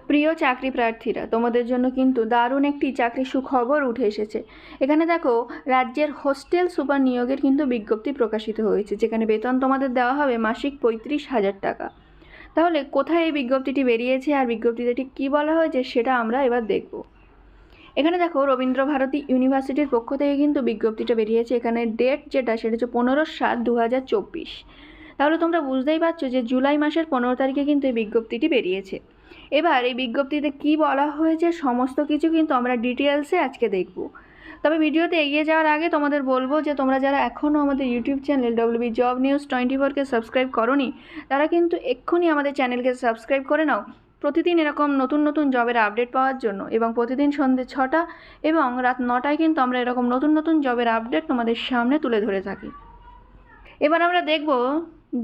প্রিয় চাকরি প্রার্থীরা, তোমাদের জন্য কিন্তু দারুণ একটি চাকরির সুখবর উঠে এসেছে। এখানে দেখো, রাজ্যের হোস্টেল সুপার নিয়োগের কিন্তু বিজ্ঞপ্তি প্রকাশিত হয়েছে, যেখানে বেতন তোমাদের দেওয়া হবে মাসিক 35,000 টাকা। তাহলে কোথায় এই বিজ্ঞপ্তিটি বেরিয়েছে আর বিজ্ঞপ্তিতে ঠিক কী বলা হয়েছে সেটা আমরা এবার দেখব। এখানে দেখো, রবীন্দ্রভারতী ইউনিভার্সিটির পক্ষ থেকে কিন্তু বিজ্ঞপ্তিটা বেরিয়েছে। এখানে ডেট যেটা, সেটা হচ্ছে 15/7/2024। তাহলে তোমরা বুঝতেই পারছো যে জুলাই মাসের 15 তারিখে কিন্তু এই বিজ্ঞপ্তিটি বেরিয়েছে। এবার এই বিজ্ঞপ্তিতে কি বলা হয়েছে সমস্ত কিছু কিন্তু আমরা ডিটেলসে আজকে দেখব। তবে ভিডিওতে এগিয়ে যাওয়ার আগে তোমাদের বলবো যে তোমরা যারা এখনও আমাদের YouTube channel WB job news 24কে সাবস্ক্রাইব করোনি, তারা কিন্তু এক্ষুনি আমাদের চ্যানেলকে সাবস্ক্রাইব করে নাও, প্রতিদিন এরকম নতুন নতুন জবের আপডেট পাওয়ার জন্য। এবং প্রতিদিন সন্ধ্যে 6টা এবং রাত 9টায় কিন্তু আমরা এরকম নতুন নতুন জবের আপডেট তোমাদের সামনে তুলে ধরে থাকি। এবার আমরা দেখব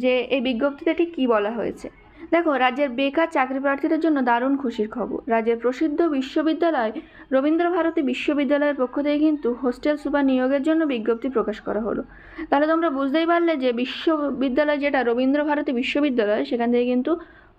যে এই বিজ্ঞপ্তিতে ঠিক কী বলা হয়েছে। দেখো, রাজ্যের বেকার চাকরি প্রার্থীদের জন্য দারুণ খুশির খবর। রাজ্যের প্রসিদ্ধ বিশ্ববিদ্যালয় রবীন্দ্রভারতী বিশ্ববিদ্যালয়ের পক্ষ থেকে কিন্তু হোস্টেল সুপার নিয়োগের জন্য বিজ্ঞপ্তি প্রকাশ করা হলো। তাহলে তোমরা বুঝতেই পারলে যে বিশ্ববিদ্যালয় যেটা রবীন্দ্রভারতী বিশ্ববিদ্যালয়, সেখান থেকে কিন্তু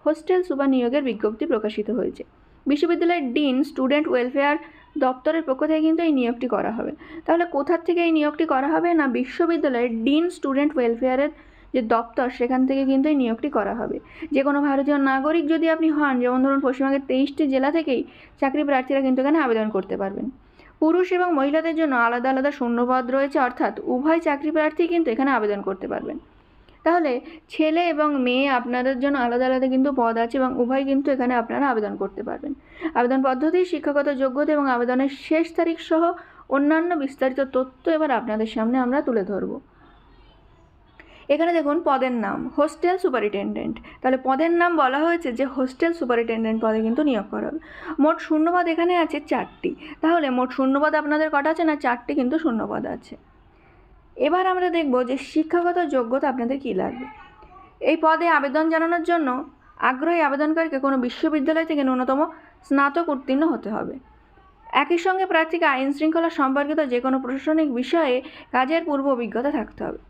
হোস্টেল সুপার নিয়োগের বিজ্ঞপ্তি প্রকাশিত হয়েছে। বিশ্ববিদ্যালয়ের ডিন স্টুডেন্ট ওয়েলফেয়ার দপ্তরের পক্ষ থেকে কিন্তু এই নিয়োগটি করা হবে। তাহলে কোথার থেকে এই নিয়োগটি করা হবে? না, বিশ্ববিদ্যালয়ের ডিন স্টুডেন্ট ওয়েলফেয়ারের যে দপ্তর, সেখান থেকে কিন্তু এই নিয়োগটি করা হবে। যে কোনো ভারতীয় নাগরিক যদি আপনি হন, যেমন ধরুন পশ্চিমবঙ্গের 23টি জেলা থেকেই চাকরি প্রার্থীরা কিন্তু এখানে আবেদন করতে পারবেন। পুরুষ এবং মহিলাদের জন্য আলাদা আলাদা শূন্যপদ রয়েছে, অর্থাৎ উভয় চাকরি প্রার্থী কিন্তু এখানে আবেদন করতে পারবেন। তাহলে ছেলে এবং মেয়ে আপনাদের জন্য আলাদা আলাদা কিন্তু পদ আছে এবং উভয় কিন্তু এখানে আপনারা আবেদন করতে পারবেন। আবেদন পদ্ধতি, শিক্ষাগত যোগ্যতা এবং আবেদনের শেষ তারিখ সহ অন্যান্য বিস্তারিত তথ্য এবার আপনাদের সামনে আমরা তুলে ধরব। এখানে দেখুন, পদের নাম হোস্টেল সুপারিনটেনডেন্ট। তাহলে পদের নাম বলা হয়েছে যে হোস্টেল সুপারিনটেনডেন্ট পদে কিন্তু নিয়োগ করা হবে। মোট শূন্যপদ এখানে আছে 4টি। তাহলে মোট শূন্যপদ আপনাদের কটা আছে? না, 4টি কিন্তু শূন্যপদ আছে। এবার আমরা দেখব যে শিক্ষাগত যোগ্যতা আপনাদের কী লাগবে। এই পদে আবেদন জানানোর জন্য আগ্রহী আবেদনকারীকে কোনো বিশ্ববিদ্যালয় থেকে ন্যূনতম স্নাতক উত্তীর্ণ হতে হবে। একই সঙ্গে প্রার্থীকে আইন শৃঙ্খলা সম্পর্কিত যে কোনো প্রশাসনিক বিষয়ে কাজের পূর্ব অভিজ্ঞতা থাকতে হবে।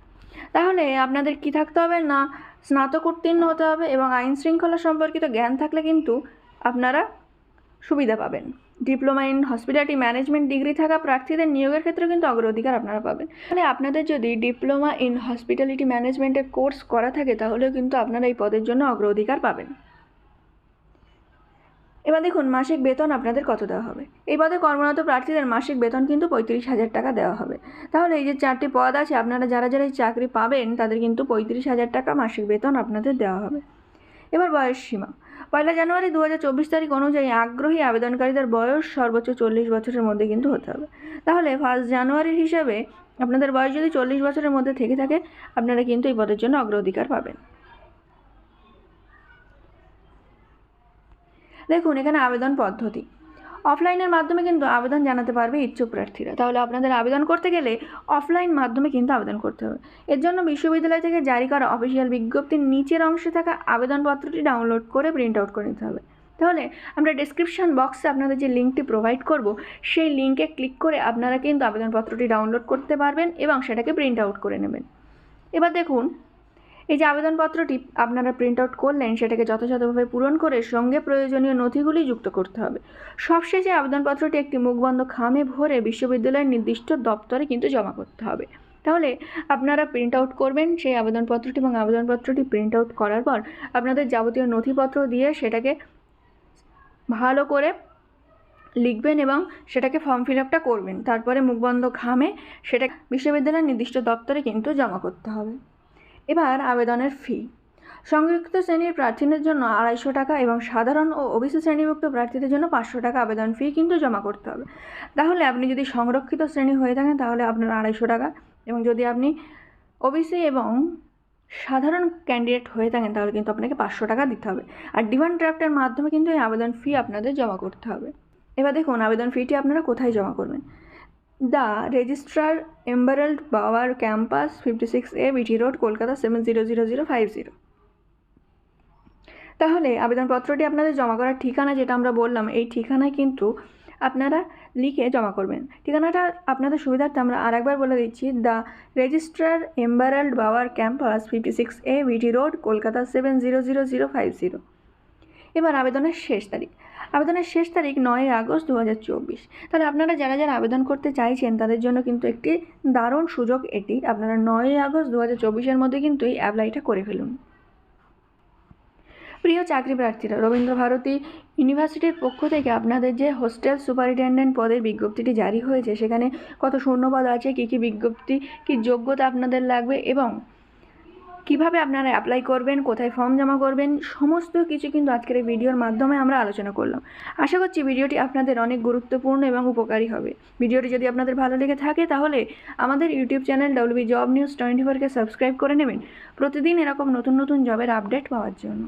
তাহলে আপনাদের কি থাকতে হবে? না, স্নাতক উত্তীর্ণ হতে হবে এবং আইন শৃঙ্খলা সম্পর্কিত জ্ঞান থাকলে কিন্তু আপনারা সুবিধা পাবেন। Diploma in hospitality management degree থাকা প্রার্থীদের নিয়োগের ক্ষেত্রে কিন্তু অগ্রাধিকার আপনারা পাবেন। তাহলে আপনাদের যদি ডিপ্লোমা ইন হসপিটালিটি ম্যানেজমেন্টের কোর্স করা থাকে, তাহলেও কিন্তু আপনারা এই পদের জন্য অগ্রাধিকার পাবেন। এবার দেখুন, মাসিক বেতন আপনাদের কত দেওয়া হবে। এই পদে কর্মরত প্রার্থীদের মাসিক বেতন কিন্তু 35,000 টাকা দেওয়া হবে। তাহলে এই যে 4টি পদ আছে, আপনারা যারা যারা এই চাকরি পাবেন তাদের কিন্তু 35,000 টাকা মাসিক বেতন আপনাদের দেওয়া হবে। এবার বয়স সীমা, 1 জানুয়ারি 2024 তারিখ অনুযায়ী আগ্রহী আবেদনকারীদের বয়স সর্বোচ্চ 40 বছরের মধ্যে কিন্তু হতে হবে। তাহলে 1 জানুয়ারির হিসাবে আপনাদের বয়স যদি 40 বছরের মধ্যে থেকে থাকে, আপনারা কিন্তু এই পদের জন্য অগ্রাধিকার পাবেন। দেখুন, এখানে আবেদন পদ্ধতি, অফলাইনের মাধ্যমে কিন্তু আবেদন জানাতে পারবে ইচ্ছুক প্রার্থীরা। তাহলে আপনাদের আবেদন করতে গেলে অফলাইন মাধ্যমে কিন্তু আবেদন করতে হবে। এর জন্য বিশ্ববিদ্যালয় থেকে জারি করা অফিসিয়াল বিজ্ঞপ্তির নিচের অংশে থাকা আবেদনপত্রটি ডাউনলোড করে প্রিন্ট আউট করে নিতে হবে। তাহলে আমরা ডেসক্রিপশন বক্সে আপনাদের যে লিঙ্কটি প্রোভাইড করব, সেই লিঙ্কে ক্লিক করে আপনারা কিন্তু আবেদনপত্রটি ডাউনলোড করতে পারবেন এবং সেটাকে প্রিন্ট আউট করে নেবেন। এবার দেখুন, এই যে আবেদনপত্রটি আপনারা প্রিন্ট আউট করলেন, সেটাকে যথাযথভাবে পূরণ করে সঙ্গে প্রয়োজনীয় নথিগুলি যুক্ত করতে হবে। সবশেষে আবেদনপত্রটি একটি মুখবন্ধ খামে ভরে বিশ্ববিদ্যালয়ের নির্দিষ্ট দপ্তরে কিন্তু জমা করতে হবে। তাহলে আপনারা প্রিন্ট আউট করবেন সেই আবেদনপত্রটি এবং আবেদনপত্রটি প্রিন্ট আউট করার পর আপনাদের যাবতীয় নথিপত্র দিয়ে সেটাকে ভালো করে লিখবেন এবং সেটাকে ফর্ম ফিল আপটা করবেন। তারপরে মুখবন্ধ খামে সেটা বিশ্ববিদ্যালয়ের নির্দিষ্ট দপ্তরে কিন্তু জমা করতে হবে। এবার আবেদনের ফি, সংরক্ষিত শ্রেণীর প্রার্থীদের জন্য 250 টাকা এবং সাধারণ ও ওবিসি শ্রেণীভুক্ত প্রার্থীদের জন্য 500 টাকা আবেদন ফি কিন্তু জমা করতে হবে। তাহলে আপনি যদি সংরক্ষিত শ্রেণী হয়ে থাকেন তাহলে আপনার 250 টাকা, এবং যদি আপনি ওবিসি এবং সাধারণ ক্যান্ডিডেট হয়ে থাকেন তাহলে কিন্তু আপনাকে 500 টাকা দিতে হবে। আর ডিমান্ড ড্রাফটের মাধ্যমে কিন্তু এই আবেদন ফি আপনাদের জমা করতে হবে। এবার দেখুন, আবেদন ফিটি আপনারা কোথায় জমা করবেন। The registrar, emerald bower campus, 56A BT road, Kolkata 700050। তাহলে আবেদনপত্রটি আপনাদের জমা করার ঠিকানা যেটা আমরা বললাম, এই ঠিকানায় কিন্তু আপনারা লিখে জমা করবেন। ঠিকানাটা আপনাদের সুবিধার্থে আমরা আরেকবার বলে দিচ্ছি, the registrar, emerald bower campus, 56A BT road, Kolkata 700050। এবার আবেদনের শেষ তারিখ, আবেদনের শেষ তারিখ 9 আগস্ট 2024। তাহলে আপনারা যারা যারা আবেদন করতে চাইছেন তাদের জন্য কিন্তু একটি দারুণ সুযোগ এটি। আপনারা 9 আগস্ট 2024-এর মধ্যে কিন্তু এই অ্যাপ্লাইটা করে ফেলুন। প্রিয় চাকরি প্রার্থীরা, রবীন্দ্রভারতী ইউনিভার্সিটির পক্ষ থেকে আপনাদের যে হোস্টেল সুপারিনটেন্ডেন্ট পদের বিজ্ঞপ্তিটি জারি হয়েছে, সেখানে কত শূন্যপদ আছে, কী কী বিজ্ঞপ্তি, কী যোগ্যতা আপনাদের লাগবে এবং কিভাবে আপনারা অ্যাপ্লাই করবেন, কোথায় ফর্ম জমা করবেন, সমস্ত কিছু কিন্তু আজকের এই ভিডিওর মাধ্যমে আমরা আলোচনা করলাম। আশা করছি ভিডিওটি আপনাদের অনেক গুরুত্বপূর্ণ এবং উপকারী হবে। ভিডিওটি যদি আপনাদের ভালো লেগে থাকে তাহলে আমাদের YouTube channel WB job news 24-কে সাবস্ক্রাইব করে নেবেন প্রতিদিন এরকম নতুন নতুন জবের আপডেট পাওয়ার জন্য।